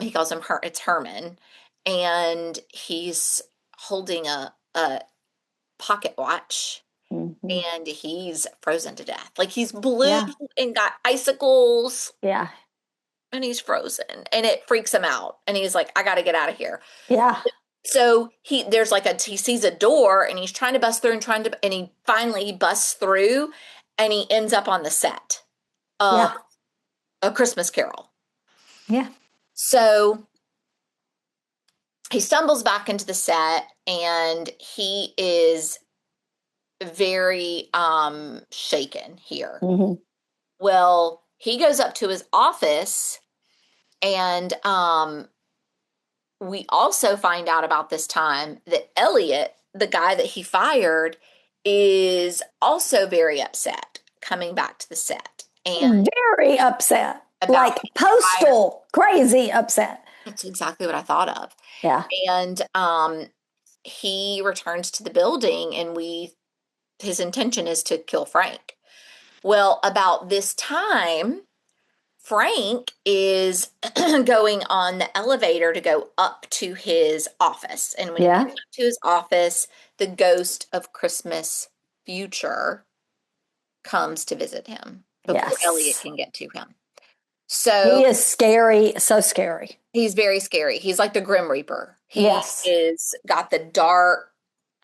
He calls him it's Herman, and he's holding a pocket watch, Mm-hmm. and he's frozen to death. Like he's blue Yeah. and got icicles, Yeah. and he's frozen, and it freaks him out. And he's like, I got to get out of here. Yeah. So he sees a door, and he's trying to bust through and he finally busts through, and he ends up on the set of Yeah. A Christmas Carol. Yeah. So he stumbles back into the set, and he is very shaken here. Mm-hmm. Well, he goes up to his office, and we also find out about this time that Elliot, the guy that he fired, is also very upset coming back to the set. And very upset. about Like postal, crazy upset. that's exactly what I thought of. Yeah. And he returns to the building, and his intention is to kill Frank. Well, about this time, Frank is going on the elevator to go up to his office. And when he gets up to his office, the ghost of Christmas future comes to visit him before Elliot can get to him. So he is scary, so scary. He's very scary. He's like the Grim Reaper. He Yes. is got the dark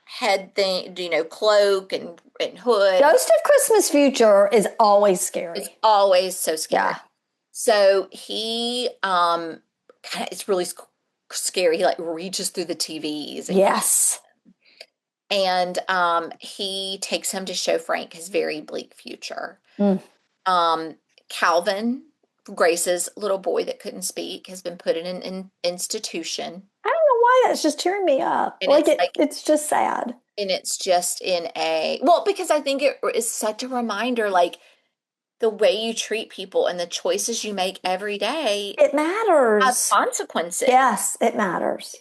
head thing, cloak and hood. Ghost of Christmas Future is always scary. It's always so scary. Yeah. So he, it's really scary. He like reaches through the TVs. Yes. And he takes him to show Frank his very bleak future. Mm. Calvin, Grace's little boy that couldn't speak, has been put in an institution. I don't know why that's just cheering me up. And it's just sad. And it's just because I think it is such a reminder, like the way you treat people and the choices you make every day. It matters. Have consequences. Yes, it matters.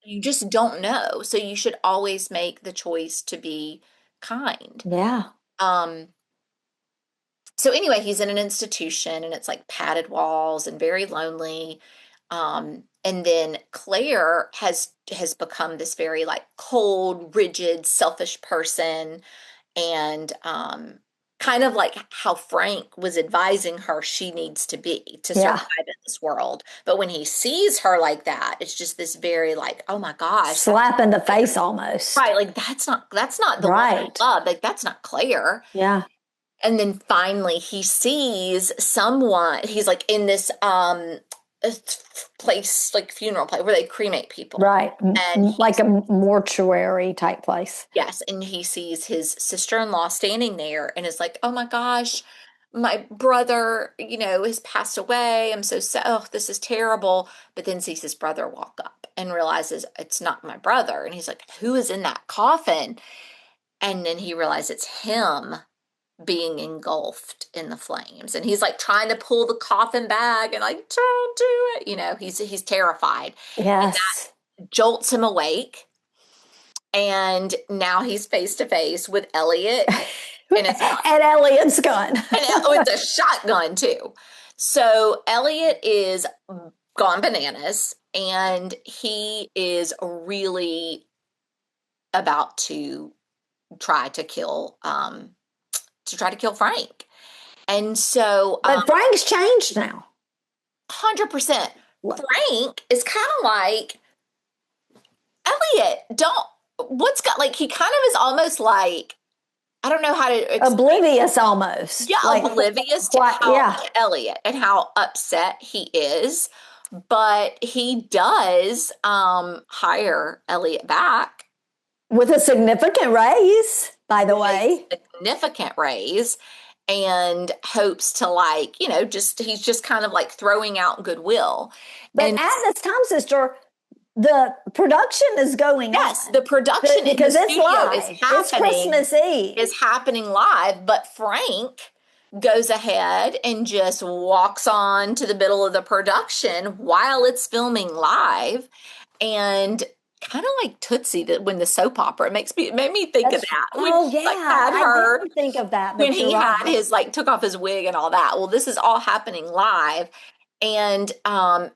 You just don't know. So you should always make the choice to be kind. Yeah. So anyway, he's in an institution, and it's like padded walls and very lonely. And then Claire has become this very like cold, rigid, selfish person, and kind of like how Frank was advising her she needs to be to Yeah. survive in this world. But when he sees her like that, it's just this very like, oh my gosh, that's Slap in the face almost. right. Like that's not the one I Right. love. Like that's not Claire. Yeah. And then finally he sees someone, he's like in this place, like funeral place where they cremate people. Right. And Like a mortuary type place. yes, and he sees his sister-in-law standing there and is like, "Oh my gosh, my brother, has passed away. I'm so sad. Oh, this is terrible." But then sees his brother walk up and realizes it's not my brother. And he's like, "Who is in that coffin?" And then he realizes it's him being engulfed in the flames. And he's like trying to pull the coffin back and like, "Don't do it." He's terrified. And Yes. that jolts him awake. And now he's face to face with Elliot and his And Elliot's gun. with a shotgun too. So Elliot is gone bananas, and he is really about to try to kill Frank. And so But Frank's changed now. 100%. Frank is kind of like, Elliot, he kind of is almost like, I don't know how to explain. Oblivious almost. Yeah, Like, oblivious to Elliot and how upset he is. But he does hire Elliot back. With a significant raise, by the way. A significant raise, and hopes to he's just kind of like throwing out goodwill. But at this time, sister, the production is going on. Yes, the production because in the it's studio live. is happening. It's Christmas Eve. Is happening live, but Frank goes ahead and just walks on to the middle of the production while it's filming live, and kind of like Tootsie when the soap opera. It made me think of that. I didn't think of that. When he had his took off his wig and all that. Well, this is all happening live, and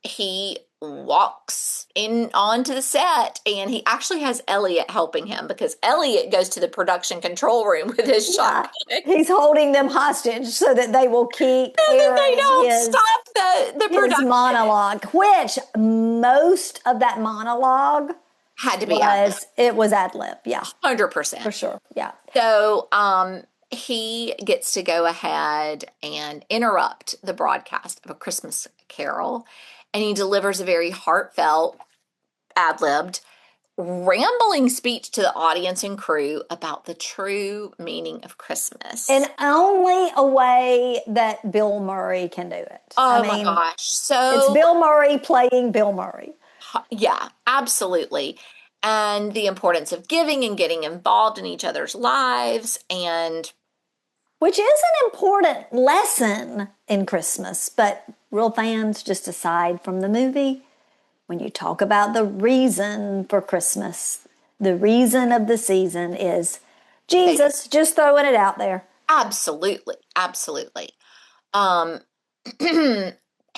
he walks in onto the set, and he actually has Elliot helping him because Elliot goes to the production control room with his shotgun. He's holding them hostage so that they will keep they don't stop the production monologue, which most of that monologue had to be it was ad lib. Yeah, 100% for sure. Yeah. So he gets to go ahead and interrupt the broadcast of A Christmas Carol, and he delivers a very heartfelt, ad-libbed, rambling speech to the audience and crew about the true meaning of Christmas. In only a way that Bill Murray can do it. Oh my gosh. So it's Bill Murray playing Bill Murray. Yeah, absolutely. And the importance of giving and getting involved in each other's lives, and which is an important lesson in Christmas, but real fans, just aside from the movie, when you talk about the reason for Christmas, the reason of the season is Jesus, just throwing it out there. Absolutely. Absolutely.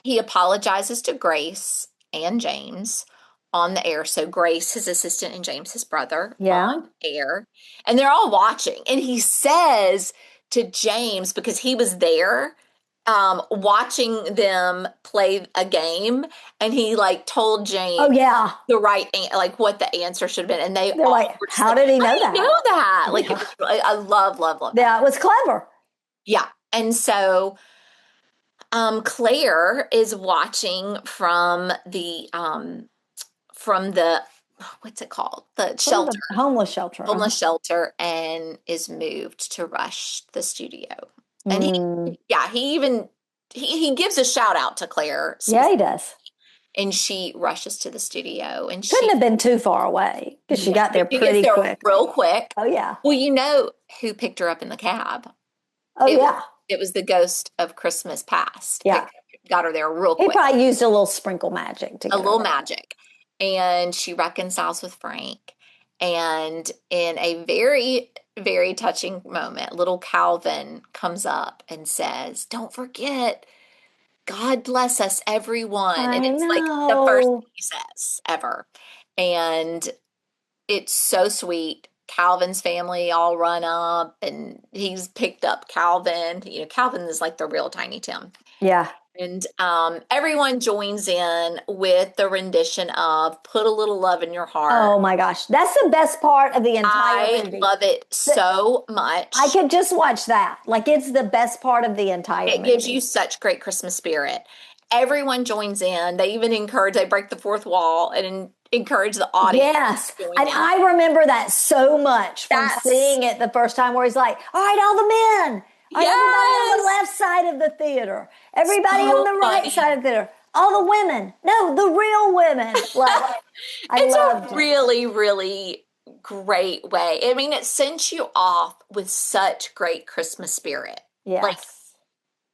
He apologizes to Grace and James on the air. So Grace, his assistant, and James, his brother, on air. And they're all watching. And he says to James, because he was there watching them play a game, and he told James the right what the answer should have been. And they're like, how did he know that? Know that? I love that. Yeah, it was clever. Yeah. And so Claire is watching from the what's it called? The shelter. The homeless shelter. Homeless shelter, and is moved to rush the studio. And he gives a shout out to Claire. Yeah, he does. And she rushes to the studio, and couldn't have been too far away because she got there pretty quick. Real quick. Oh yeah. Well, you know who picked her up in the cab? It was the ghost of Christmas past. Yeah. Got her there real quick. He probably used a little sprinkle magic to get a little magic. And she reconciles with Frank. And in a very, very touching moment, little Calvin comes up and says, "Don't forget, God bless us, everyone. I And it's like the first thing know. he says ever. And it's so sweet. Calvin's family all run up and he's picked up Calvin. You know, Calvin is like the real Tiny Tim. Yeah. And everyone joins in with the rendition of Put a Little Love in Your Heart. Oh my gosh. That's the best part of the entire I movie. love it so much. I could just watch that. Like it's the best part of the entire It gives you movie. such great Christmas spirit. Everyone joins in. They even they break the fourth wall and encourage the audience Yes. to join And in. I remember that so much from Yes. seeing it the first time where he's like, all right, all the men. All right, everybody on the Yes. left side of the theater. Everybody So on the right funny. side of the theater. All the women. No, the real women. Like, I It's loved a it. really, really great way. I mean, it sends you off with such great Christmas spirit. Like, Yes.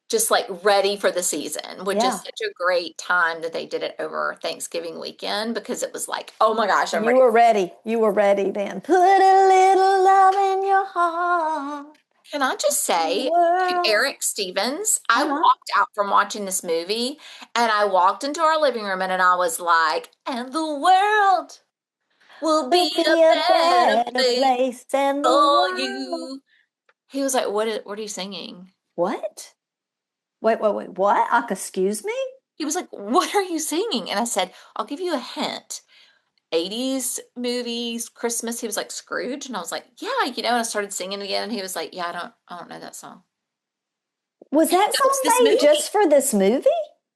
just like ready for the season, which is Yeah. such a great time that they did it over Thanksgiving weekend because it was like, oh my gosh, I'm You ready. were ready. You were ready then. Put a little love in your heart. Can I just say to World. Eric Stevens, I Uh-huh. walked out from watching this movie and I walked into our living room and I was like, and the world will Will be be a a better better place place than the for world. you. He was like, what are you singing? What? Wait, what? Excuse me? He was like, what are you singing? And I said, I'll give you a hint. 80s movies, Christmas. He was like, Scrooge. And I was like, yeah, and I started singing again. And he was like, yeah, I don't know that song. Was He that knows song this made movie. just for this movie?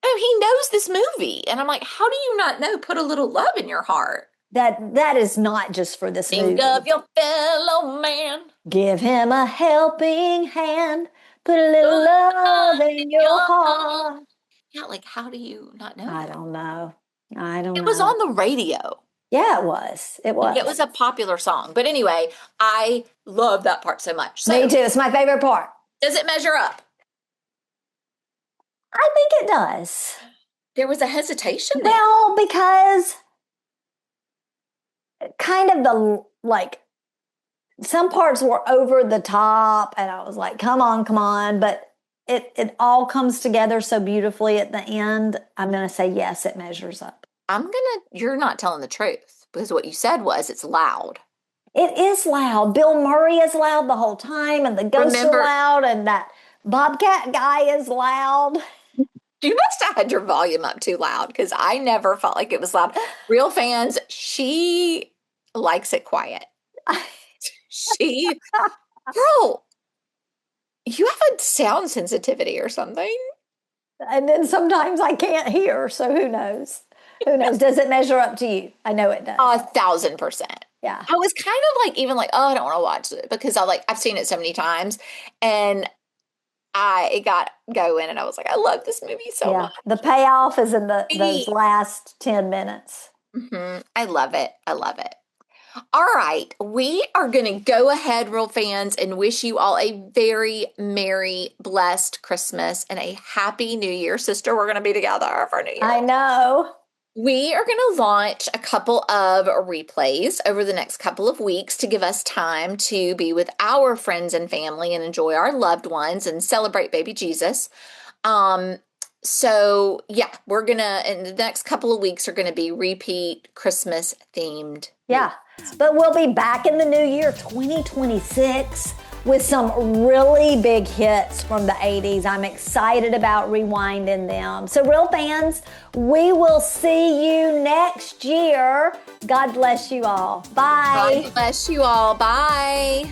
Oh, he knows this movie. And I'm like, how do you not know Put a Little Love in Your Heart? That is not just for this Think movie. of your fellow man. Give him a helping hand. Put a little love in your heart. Yeah, like how do you not know I that? don't know. I don't It was know. on the radio. Yeah, it was. It Like, it was. was a popular song. But anyway, I love that part so much. So, Me too. It's my favorite part. does it measure up? I think it does. There was a hesitation there. Well, because kind of the like some parts were over the top and I was like, come on, but it all comes together so beautifully at the end. I'm going to say yes, it measures up. You're not telling the truth because what you said was it's loud. It is loud. Bill Murray is loud the whole time and the ghosts are Remember, loud and that Bobcat guy is loud. you must have had your volume up too loud because I never felt like it was loud. Real fans, she likes it quiet. Girl, you have a sound sensitivity or something. And then sometimes I can't hear, so who knows? Who knows? Does it measure up to you? I know it does. 1,000%. Yeah. I was kind of like, even like, oh, I don't want to watch it because I've seen it so many times and it got going and I was like, I love this movie so much. The payoff is in those Me. last 10 minutes. I love it. I love it. All right. We are going to go ahead, real fans, and wish you all a very merry, blessed Christmas and a happy New Year. Sister, we're going to be together for New Year. I know. We are going to launch a couple of replays over the next couple of weeks to give us time to be with our friends and family and enjoy our loved ones and celebrate baby Jesus. So yeah, we're going to, in the next couple of weeks are going to be repeat Christmas themed. Yeah. But we'll be back in the new year 2026 with some really big hits from the 80s. I'm excited about rewinding them. So real fans, we will see you next year. God bless you all. Bye. God bless you all. Bye.